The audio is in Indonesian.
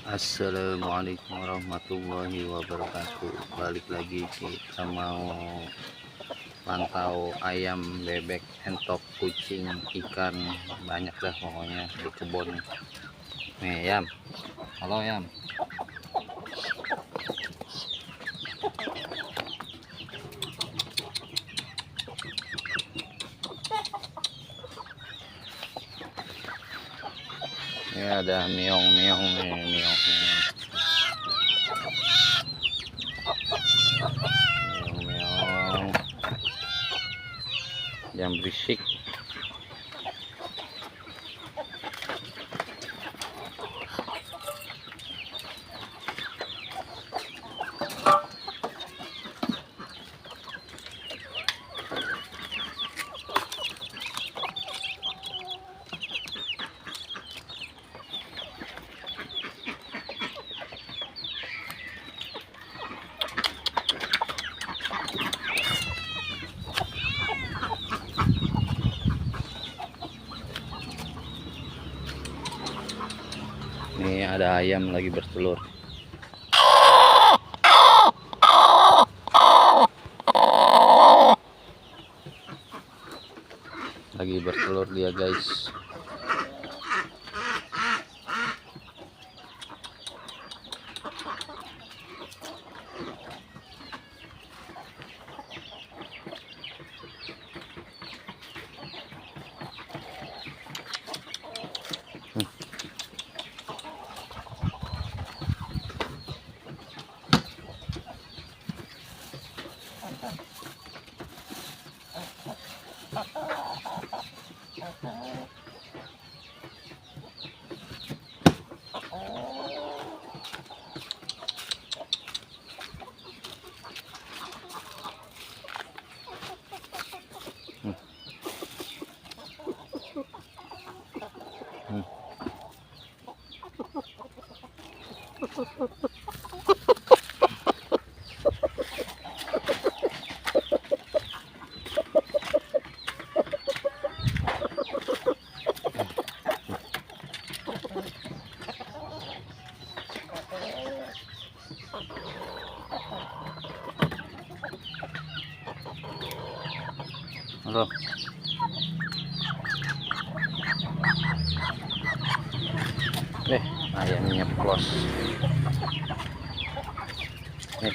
Assalamualaikum warahmatullahi wabarakatuh. Balik lagi kita mau pantau ayam, bebek, entok, kucing, ikan, banyak dah pokoknya di kebun nih. Yam, halo Yam. Ini ada meong-meong nih, meong-meong. Meong-meong. Yang berisik. Nih ada ayam lagi bertelur. Lagi bertelur dia, guys. Halo. Ayamnya plus. Nih.